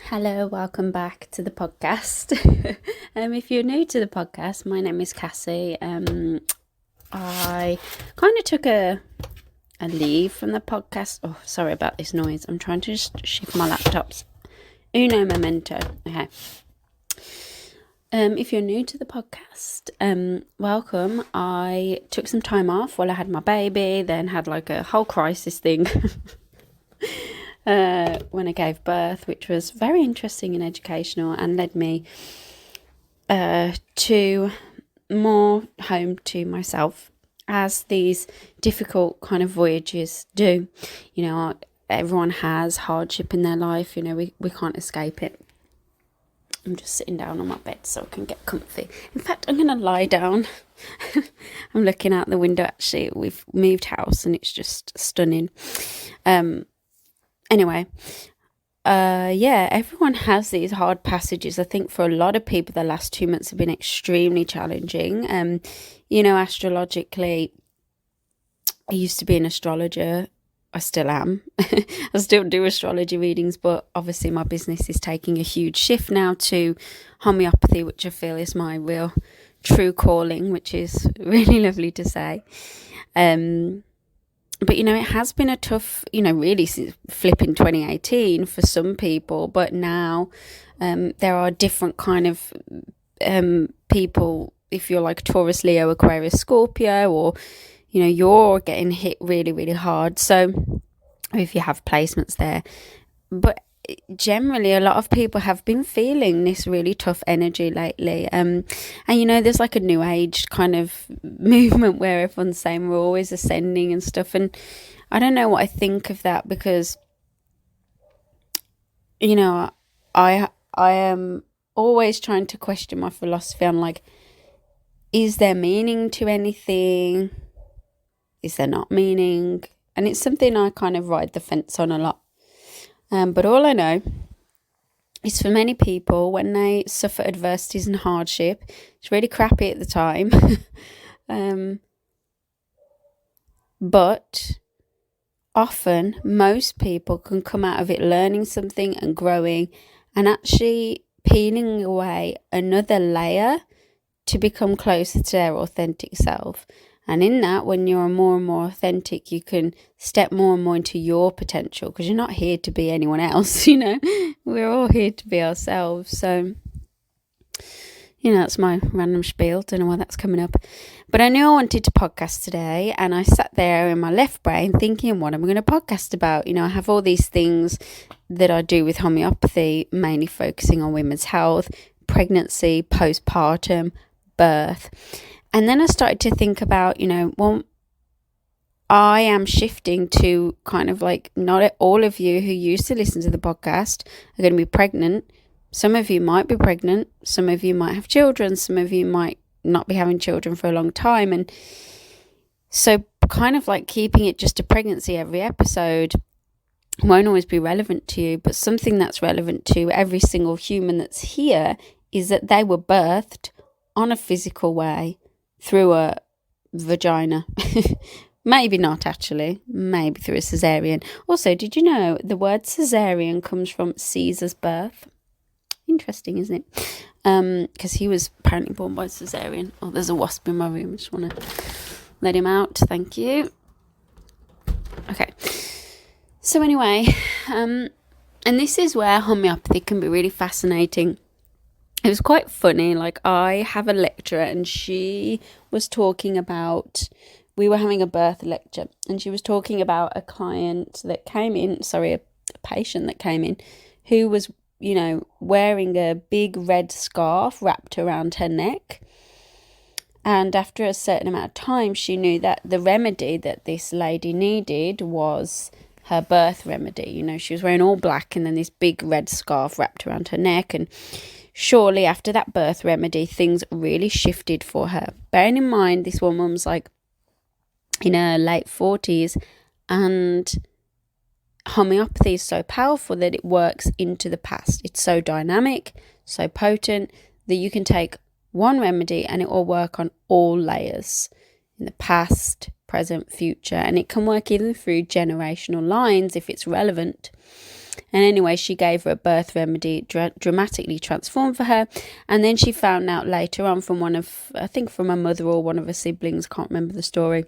Hello, welcome back to the podcast. If you're new to the podcast, my name is Cassie. I kind of took a leave from the podcast. Oh, sorry about this noise. I'm trying to just shift my laptops. Uno momento. Okay. If you're new to the podcast, welcome. I took some time off while I had my baby, then had like a whole crisis thing. When I gave birth, which was very interesting and educational and led me to more home to myself, as these difficult kind of voyages do. You know, everyone has hardship in their life. You know, we can't escape it. I'm just sitting down on my bed so I can get comfy. In fact, I'm going to lie down. I'm looking out the window. Actually, we've moved house and it's just stunning. Anyway, everyone has these hard passages. I think for a lot of people, the last 2 months have been extremely challenging. Astrologically, I used to be an astrologer. I still am. I still do astrology readings, but obviously my business is taking a huge shift now to homeopathy, which I feel is my real true calling, which is really lovely to say. But, it has been a tough, really since flipping 2018 for some people. But now there are different kind of people, if you're like Taurus, Leo, Aquarius, Scorpio, or, you're getting hit really, really hard. So if you have placements there. But generally, a lot of people have been feeling this really tough energy lately. And there's like a new age kind of movement where everyone's saying we're always ascending and stuff. And I don't know what I think of that, because, I am always trying to question my philosophy. I'm like, is there meaning to anything? Is there not meaning? And it's something I kind of ride the fence on a lot. But all I know is for many people, when they suffer adversities and hardship, it's really crappy at the time. But often, most people can come out of it learning something and growing and actually peeling away another layer to become closer to their authentic self. And in that, when you're more and more authentic, you can step more and more into your potential, because you're not here to be anyone else, We're all here to be ourselves. So, that's my random spiel. Don't know why that's coming up. But I knew I wanted to podcast today, and I sat there in my left brain thinking, what am I going to podcast about? I have all these things that I do with homeopathy, mainly focusing on women's health, pregnancy, postpartum, birth. And then I started to think about, I am shifting to kind of like, not all of you who used to listen to the podcast are going to be pregnant. Some of you might be pregnant. Some of you might have children. Some of you might not be having children for a long time. And so kind of like keeping it just a pregnancy every episode won't always be relevant to you. But something that's relevant to every single human that's here is that they were birthed on a physical way through a vagina. Maybe not, actually. Maybe through a cesarean. Also, did you know the word cesarean comes from Caesar's birth? Interesting, isn't it? Because he was apparently born by cesarean. Oh, there's a wasp in my room. I just want to let him out. Thank you. Okay. So anyway, and this is where homeopathy can be really fascinating. It was quite funny. Like, I have a lecturer, and she was talking about, we were having a birth lecture, and she was talking about a client that came in, a patient that came in, who was, wearing a big red scarf wrapped around her neck. And after a certain amount of time, she knew that the remedy that this lady needed was her birth remedy. She was wearing all black and then this big red scarf wrapped around her neck. And surely after that birth remedy, things really shifted for her. Bearing in mind, this woman was like in her late 40s, and homeopathy is so powerful that it works into the past. It's so dynamic, so potent, that you can take one remedy and it will work on all layers, in the past, present, future, and it can work even through generational lines if it's relevant. And anyway, she gave her a birth remedy, dramatically transformed for her. And then she found out later on from from her mother or one of her siblings, can't remember the story,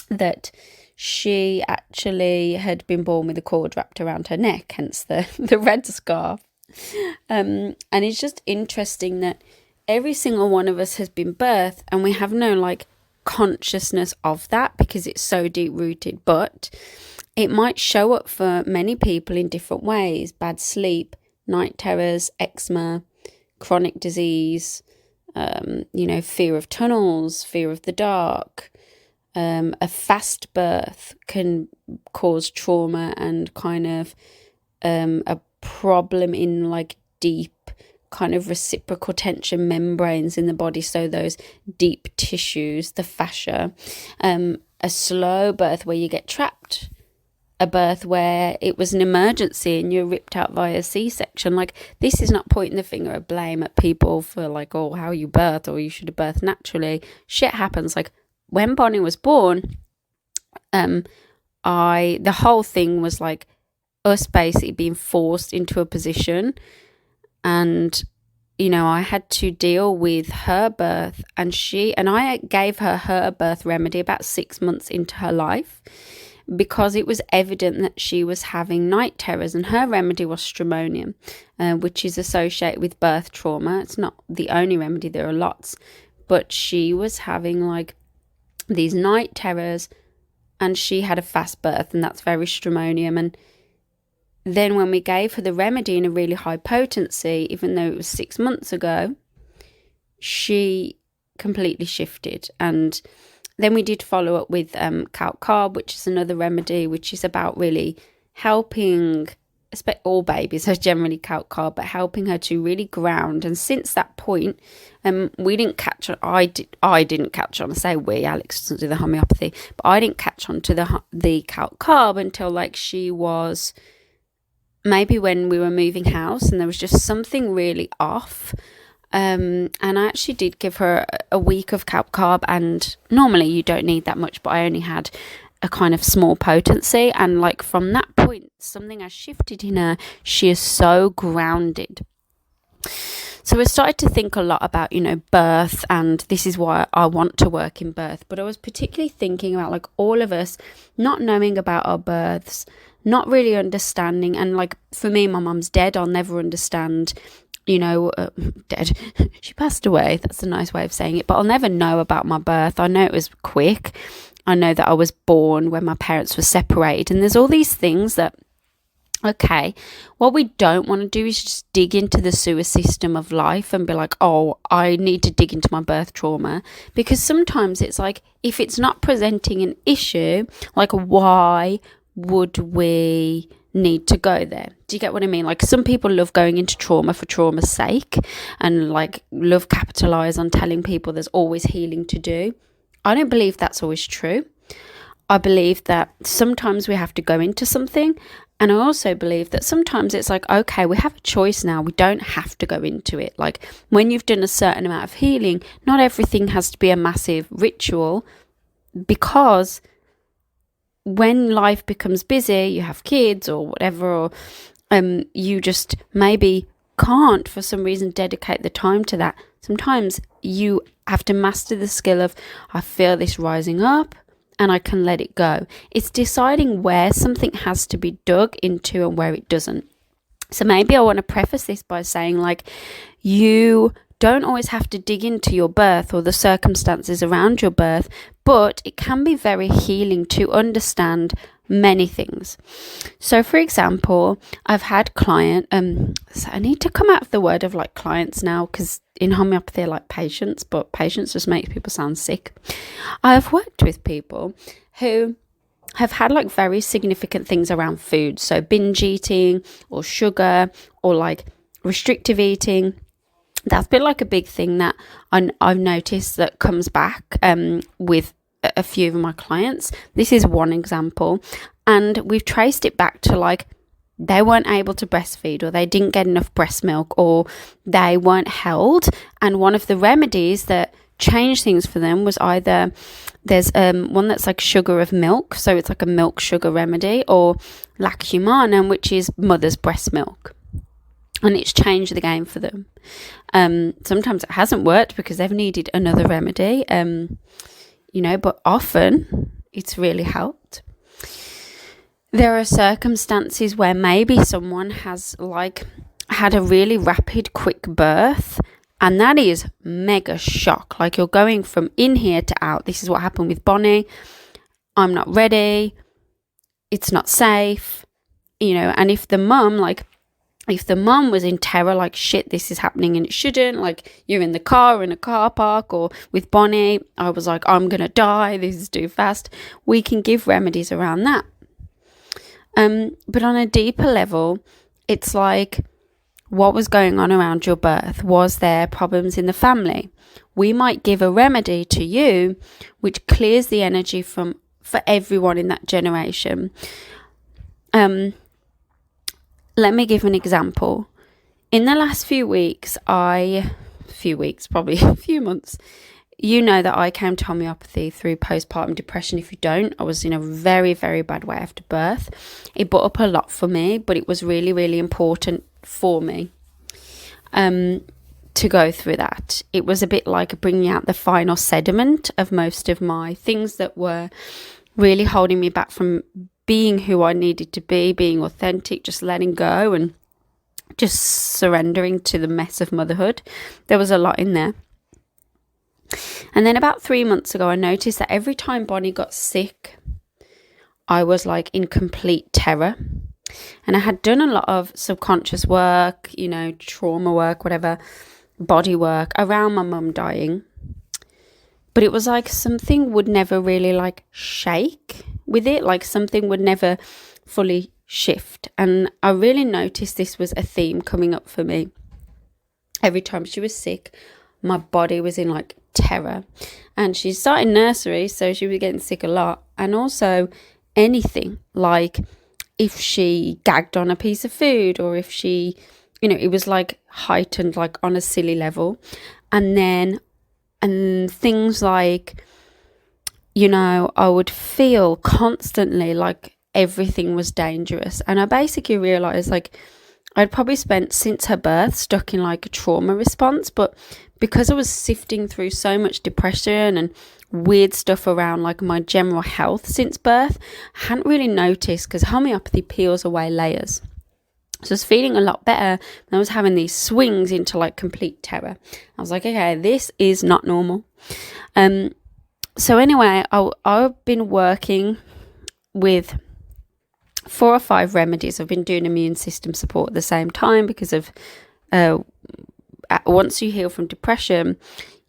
that she actually had been born with a cord wrapped around her neck, hence the red scarf. And it's just interesting that every single one of us has been birthed and we have no like consciousness of that because it's so deep rooted, but it might show up for many people in different ways: bad sleep, night terrors, eczema, chronic disease, fear of tunnels, fear of the dark. A fast birth can cause trauma and kind of a problem in like deep kind of reciprocal tension membranes in the body, so those deep tissues, the fascia. A slow birth where you get trapped, a birth where it was an emergency and you're ripped out via C-section. Like, this is not pointing the finger of blame at people for like, oh, how you birthed, or you should have birthed naturally. Shit happens. Like, when Bonnie was born, the whole thing was like us basically being forced into a position, and I had to deal with her birth, and I gave her birth remedy about 6 months into her life, because it was evident that she was having night terrors, and her remedy was stramonium, which is associated with birth trauma. It's not the only remedy, there are lots, but she was having like these night terrors, and she had a fast birth, and that's very stramonium. And then when we gave her the remedy in a really high potency, even though it was 6 months ago, she completely shifted. And then we did follow up with calc carb, which is another remedy, which is about really helping, all babies are generally calc carb, but helping her to really ground. And since that point, we didn't catch on. I didn't catch on. I say we, Alex doesn't do the homeopathy, but I didn't catch on to the calc carb until like she was maybe when we were moving house, and there was just something really off. And I actually did give her a week of calc carb, and normally you don't need that much, but I only had a kind of small potency, and like from that point something has shifted in her. She is so grounded. So I started to think a lot about birth, and this is why I want to work in birth. But I was particularly thinking about like all of us not knowing about our births, not really understanding. And like for me, my mum's dead, I'll never understand dead. She passed away, that's a nice way of saying it, but I'll never know about my birth. I know it was quick. I know that I was born when my parents were separated, and there's all these things that, okay, what we don't want to do is just dig into the sewer system of life and be like, oh, I need to dig into my birth trauma, because sometimes it's like, if it's not presenting an issue, like why would we need to go there? Do you get what I mean? Like, some people love going into trauma for trauma's sake, and like love capitalize on telling people there's always healing to do. I don't believe that's always true. I believe that sometimes we have to go into something, and I also believe that sometimes it's like, okay, we have a choice now, we don't have to go into it. Like, when you've done a certain amount of healing, not everything has to be a massive ritual, because when life becomes busy, you have kids or whatever, or you just maybe can't for some reason dedicate the time to that. Sometimes you have to master the skill of, I feel this rising up and I can let it go. It's deciding where something has to be dug into and where it doesn't. So maybe I want to preface this by saying, like, you don't always have to dig into your birth or the circumstances around your birth, but it can be very healing to understand many things. So for example, I've had so I need to come out of the word of like clients now, because in homeopathy I like patients, but patients just makes people sound sick. I've worked with people who have had like very significant things around food, so binge eating or sugar or like restrictive eating. That's been like a big thing that I've noticed that comes back with a few of my clients. This is one example, and we've traced it back to like they weren't able to breastfeed, or they didn't get enough breast milk, or they weren't held. And one of the remedies that changed things for them was either there's one that's like sugar of milk, so it's like a milk sugar remedy, or lac humanum, which is mother's breast milk. And it's changed the game for them. Sometimes it hasn't worked because they've needed another remedy, but often it's really helped. There are circumstances where maybe someone has had a really rapid, quick birth, and that is mega shock. Like, you're going from in here to out. This is what happened with Bonnie. I'm not ready. It's not safe, and if the mum was in terror, like, shit, this is happening and it shouldn't, like, you're in the car, in a car park, or with Bonnie, I was like, I'm going to die, this is too fast. We can give remedies around that. But on a deeper level, it's like, what was going on around your birth? Was there problems in the family? We might give a remedy to you, which clears the energy for everyone in that generation. Let me give an example. In the last few months, that I came to homeopathy through postpartum depression. If you don't, I was in a very, very bad way after birth. It brought up a lot for me, but it was really, really important for me to go through that. It was a bit like bringing out the final sediment of most of my things that were really holding me back from being who I needed to be, being authentic, just letting go and just surrendering to the mess of motherhood. There was a lot in there. And then about 3 months ago, I noticed that every time Bonnie got sick, I was like in complete terror. And I had done a lot of subconscious work, trauma work, whatever, body work around my mum dying. But it was like something would never really like shake with it, like something would never fully shift. And I really noticed this was a theme coming up for me. Every time she was sick, my body was in like terror. And she started nursery, so she was getting sick a lot. And also anything, like if she gagged on a piece of food, or if she, it was like heightened, like on a silly level. And things like, I would feel constantly like everything was dangerous. And I basically realized like I'd probably spent since her birth stuck in like a trauma response, but because I was sifting through so much depression and weird stuff around like my general health since birth, I hadn't really noticed, because homeopathy peels away layers. So I was feeling a lot better, and I was having these swings into like complete terror. I was like, okay, this is not normal. So anyway, I've been working with 4 or 5 remedies. I've been doing immune system support at the same time because of once you heal from depression,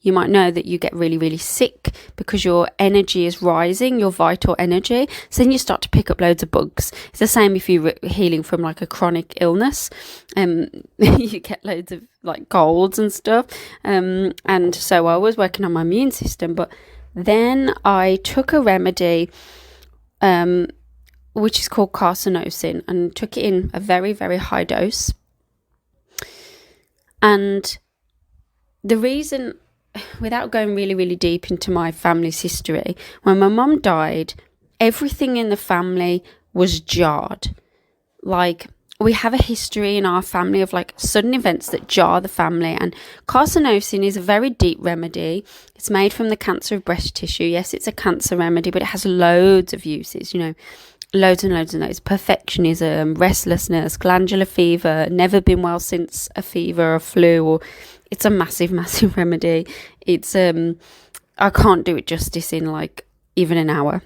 you might know that you get really, really sick because your energy is rising, your vital energy. So then you start to pick up loads of bugs. It's the same if you're healing from like a chronic illness. You get loads of like colds and stuff. And so I was working on my immune system, but then I took a remedy which is called carcinosin, and took it in a very, very high dose. And the reason, without going really, really deep into my family's history, when my mum died, everything in the family was jarred. Like, we have a history in our family of like sudden events that jar the family, and carcinosin is a very deep remedy. It's made from the cancer of breast tissue. Yes, it's a cancer remedy, but it has loads of uses, loads and loads and loads. Perfectionism, restlessness, glandular fever, never been well since a fever or flu, or it's a massive, massive remedy. It's I can't do it justice in like even an hour.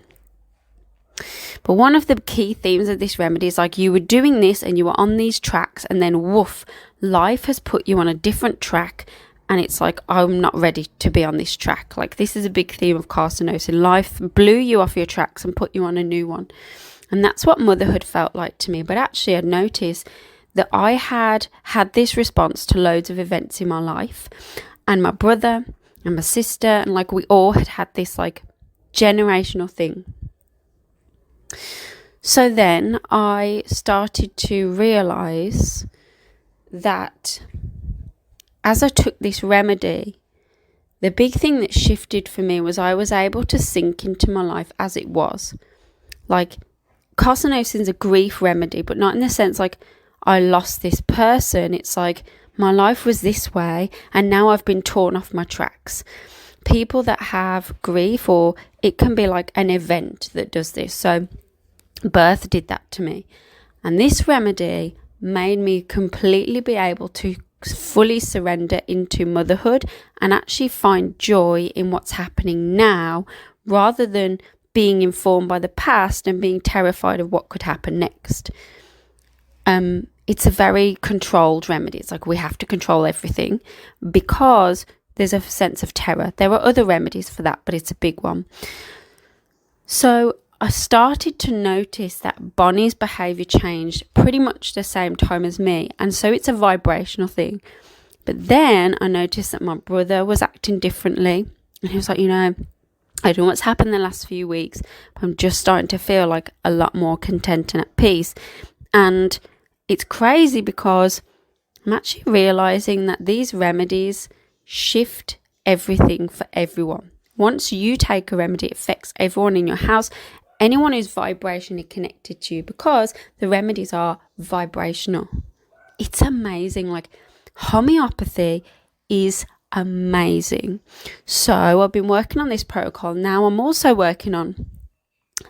But one of the key themes of this remedy is like you were doing this and you were on these tracks, and then woof, life has put you on a different track, and it's like, I'm not ready to be on this track. Like, this is a big theme of carcinosin. Life blew you off your tracks and put you on a new one. And that's what motherhood felt like to me. But actually I'd noticed that I had this response to loads of events in my life, and my brother and my sister, and like we all had this like generational thing. So then I started to realize that as I took this remedy, the big thing that shifted for me was I was able to sink into my life as it was. Like, carcinosin is a grief remedy, but not in the sense like I lost this person. It's like my life was this way and now I've been torn off my tracks. People that have grief, or it can be like an event that does this. So birth did that to me. And this remedy made me completely be able to fully surrender into motherhood and actually find joy in what's happening now, rather than being informed by the past and being terrified of what could happen next. It's a very controlled remedy. It's like we have to control everything because there's a sense of terror. There are other remedies for that, but it's a big one. So I started to notice that Bonnie's behaviour changed pretty much the same time as me. And so it's a vibrational thing. But then I noticed that my brother was acting differently. And he was like, I don't know what's happened the last few weeks, but I'm just starting to feel like a lot more content and at peace. And it's crazy because I'm actually realising that these remedies shift everything for everyone. Once you take a remedy, it affects everyone in your house, anyone who's vibrationally connected to you, because the remedies are vibrational. It's amazing. Like, homeopathy is amazing. So I've been working on this protocol. Now I'm also working on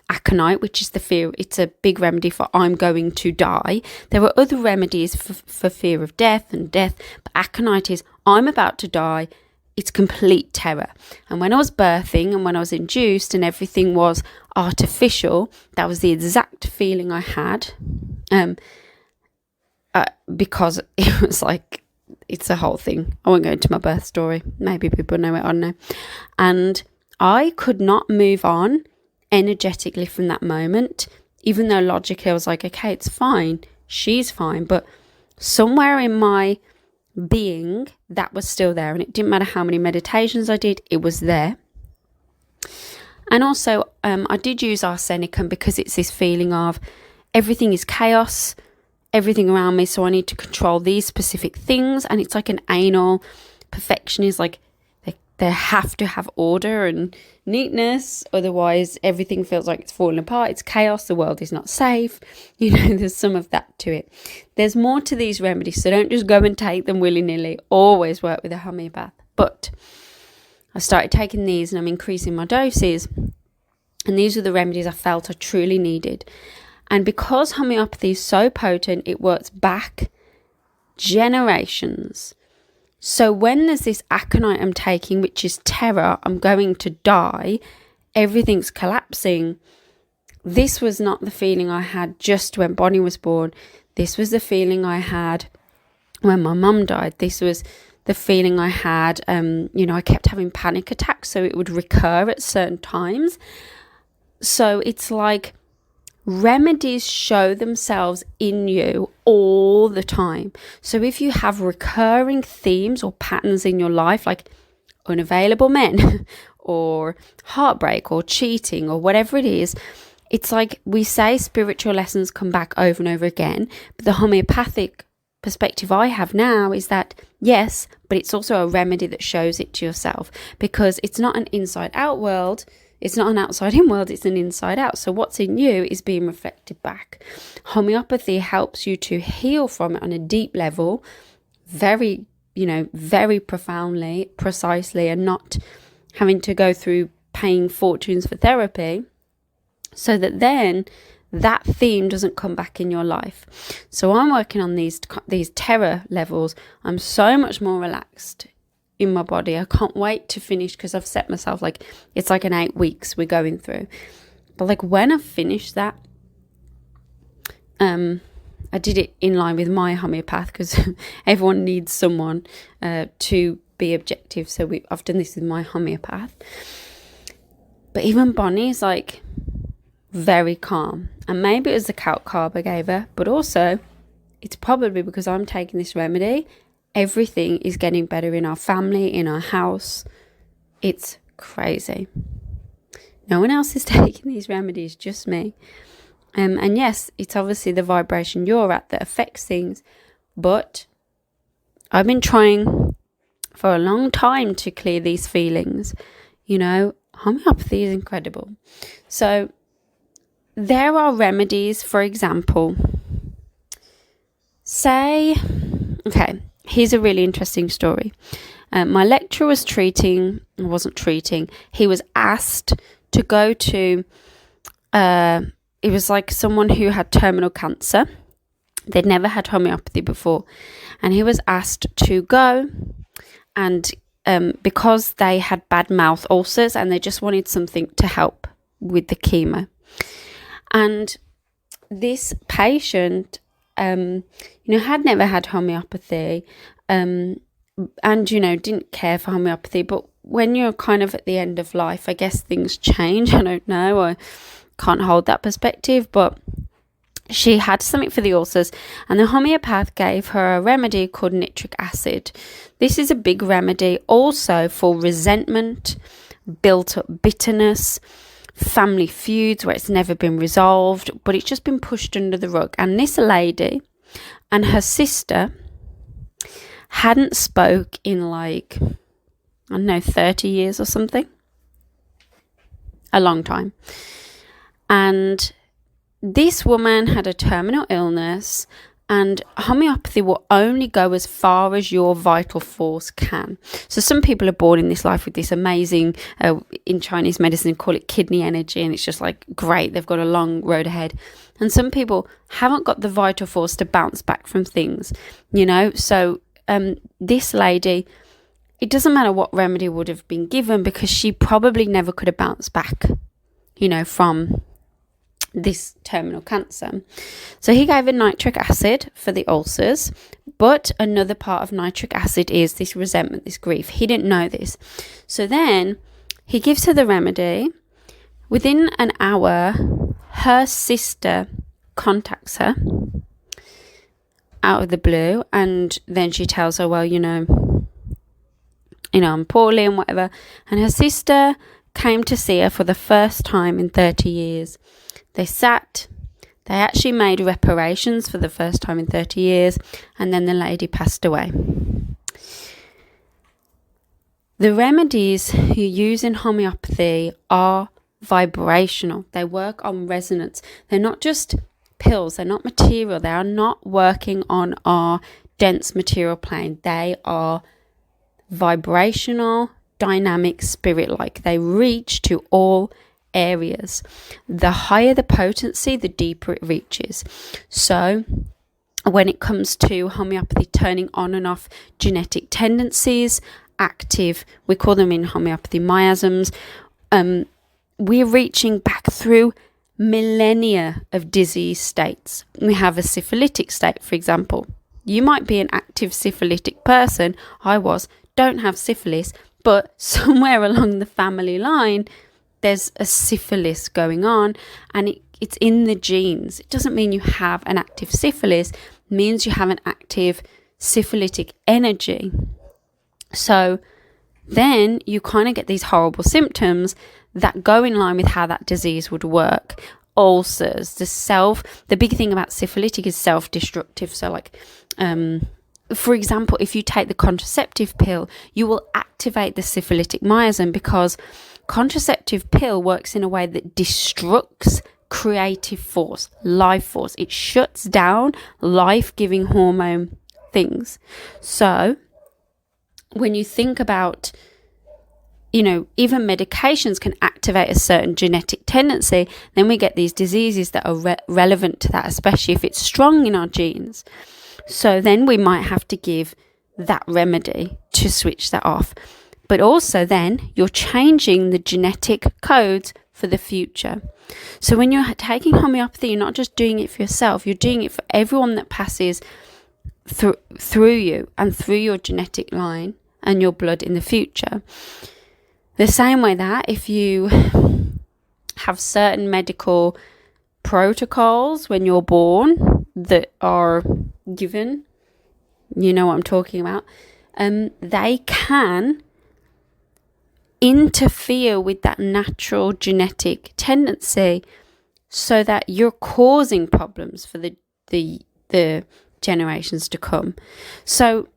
aconite, which is the fear. It's a big remedy for I'm going to die. There are other remedies for fear of death, but aconite is I'm about to die. It's complete terror. And when I was birthing and when I was induced and everything was artificial, that was the exact feeling I had. Because it was like, it's a whole thing. I won't go into my birth story. Maybe people know it, I don't know. And I could not move on energetically from that moment, even though logically I was like, okay, it's fine. She's fine. But somewhere in my being, that was still there. And it didn't matter how many meditations I did, it was there. And also, I did use arsenicum because it's this feeling of everything is chaos, everything around me, so I need to control these specific things. And it's like an anal perfectionist, like they have to have order and neatness, otherwise everything feels like it's falling apart. It's chaos, the world is not safe. There's some of that to it. There's more to these remedies, so don't just go and take them willy-nilly. Always work with a homeopath. But I started taking these and I'm increasing my doses, and these were the remedies I felt I truly needed. And because homeopathy is so potent, it works back generations. So when there's this aconite I'm taking, which is terror, I'm going to die, everything's collapsing. This was not the feeling I had just when Bonnie was born. This was the feeling I had when my mum died. This was the feeling I had, I kept having panic attacks, so it would recur at certain times. So it's like remedies show themselves in you all the time. So if you have recurring themes or patterns in your life, like unavailable men or heartbreak or cheating or whatever it is, it's like we say spiritual lessons come back over and over again. But the homeopathic perspective I have now is that, yes, but it's also a remedy that shows it to yourself, because it's not an inside out world. It's not an outside in world, it's an inside out. So what's in you is being reflected back. Homeopathy helps you to heal from it on a deep level, very profoundly, precisely, and not having to go through paying fortunes for therapy, so that then that theme doesn't come back in your life. So I'm working on these terror levels. I'm so much more relaxed in my body. I can't wait to finish, because I've set myself like it's like an 8 weeks we're going through. But like when I finished that, I did it in line with my homeopath, because everyone needs someone to be objective. So I've done this with my homeopath. But even Bonnie's like very calm, and maybe it was the calc carb I gave her, but also it's probably because I'm taking this remedy. Everything is getting better in our family, in our house. It's crazy. No one else is taking these remedies, just me. And yes, it's obviously the vibration you're at that affects things. But I've been trying for a long time to clear these feelings. Homeopathy is incredible. So there are remedies, for example, here's a really interesting story. My lecturer he was asked to go to, it was like someone who had terminal cancer. They'd never had homeopathy before. And he was asked to go and because they had bad mouth ulcers and they just wanted something to help with the chemo. And this patient, had never had homeopathy and, didn't care for homeopathy. But when you're kind of at the end of life, I guess things change. I don't know. I can't hold that perspective, but she had something for the ulcers, and the homeopath gave her a remedy called nitric acid. This is a big remedy also for resentment, built up bitterness, family feuds where it's never been resolved, but it's just been pushed under the rug. And this lady and her sister hadn't spoke in 30 years or something. A long time. And this woman had a terminal illness, and homeopathy will only go as far as your vital force can. So some people are born in this life with this amazing, in Chinese medicine, call it kidney energy, and it's just like great, they've got a long road ahead. And some people haven't got the vital force to bounce back from things, So this lady, it doesn't matter what remedy would have been given because she probably never could have bounced back, from this terminal cancer. So he gave her nitric acid for the ulcers, but another part of nitric acid is this resentment, this grief. He didn't know this. So then he gives her the remedy. Within an hour, her sister contacts her out of the blue, and then she tells her, well, I'm poorly and whatever. And her sister came to see her for the first time in 30 years. They actually made reparations for the first time in 30 years, and then the lady passed away. The remedies you use in homeopathy are vibrational. They work on resonance. They're not just pills. They're not material. They are not working on our dense material plane. They are vibrational, dynamic, spirit-like. They reach to all areas. The higher the potency, the deeper it reaches. So when it comes to homeopathy turning on and off genetic tendencies, active, we call them in homeopathy miasms, we're reaching back through millennia of disease states. We have a syphilitic state, for example. You might be an active syphilitic person. I don't have syphilis, but somewhere along the family line there's a syphilis going on, and it's in the genes. It doesn't mean you have an active syphilis. It means you have an active syphilitic energy. So then you kind of get these horrible symptoms that go in line with how that disease would work. Ulcers, the big thing about syphilitic is self-destructive. So for example, if you take the contraceptive pill, you will activate the syphilitic miasm because contraceptive pill works in a way that destructs creative force, life force. It shuts down life-giving hormone things. So when you think about, even medications can activate a certain genetic tendency, then we get these diseases that are relevant to that, especially if it's strong in our genes. So then we might have to give that remedy to switch that off. But also then you're changing the genetic codes for the future. So when you're taking homeopathy, you're not just doing it for yourself, you're doing it for everyone that passes through you and through your genetic line and your blood in the future. The same way that if you have certain medical protocols when you're born that are given, you know what I'm talking about, they can interfere with that natural genetic tendency so that you're causing problems for the generations to come. So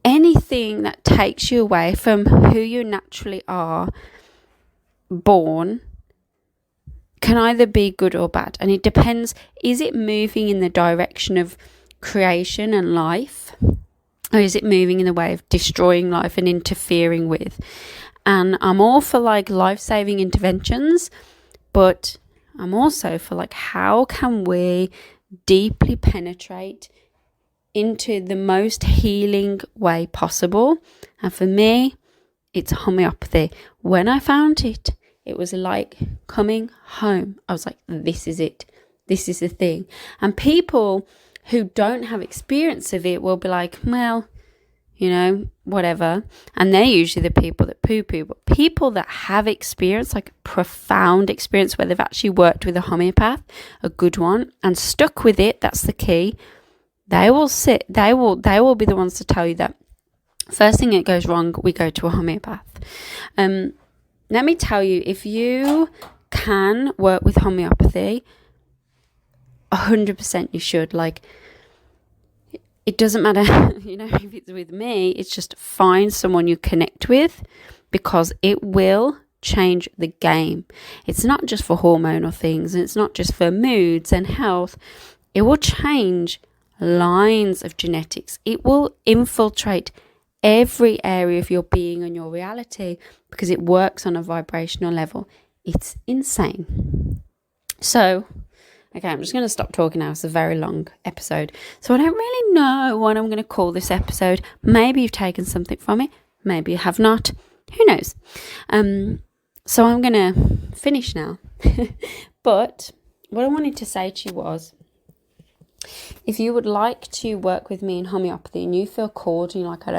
anything that takes you away from who you naturally are born can either be good or bad. And it depends, is it moving in the direction of creation and life? Or is it moving in the way of destroying life and interfering with? And I'm all for like life-saving interventions, but I'm also for like, how can we deeply penetrate into the most healing way possible? And for me, it's homeopathy. When I found it, it was like coming home. I was like, this is it. This is the thing. And people who don't have experience of it will be like, well, whatever. And they're usually the people that poo-poo. But people that have experience, like profound experience, where they've actually worked with a homeopath, a good one, and stuck with it, that's the key. They will be the ones to tell you that first thing that goes wrong, we go to a homeopath. Let me tell you, if you can work with homeopathy, 100% you should. Like, it doesn't matter, if it's with me, it's just find someone you connect with, because it will change the game. It's not just for hormonal things, and it's not just for moods and health. It will change lines of genetics. It will infiltrate every area of your being and your reality, because it works on a vibrational level. It's insane. So, okay, I'm just going to stop talking now. It's a very long episode. So I don't really know what I'm going to call this episode. Maybe you've taken something from it. Maybe you have not. Who knows? So I'm going to finish now. But what I wanted to say to you was, if you would like to work with me in homeopathy and you feel called and you're like, I don't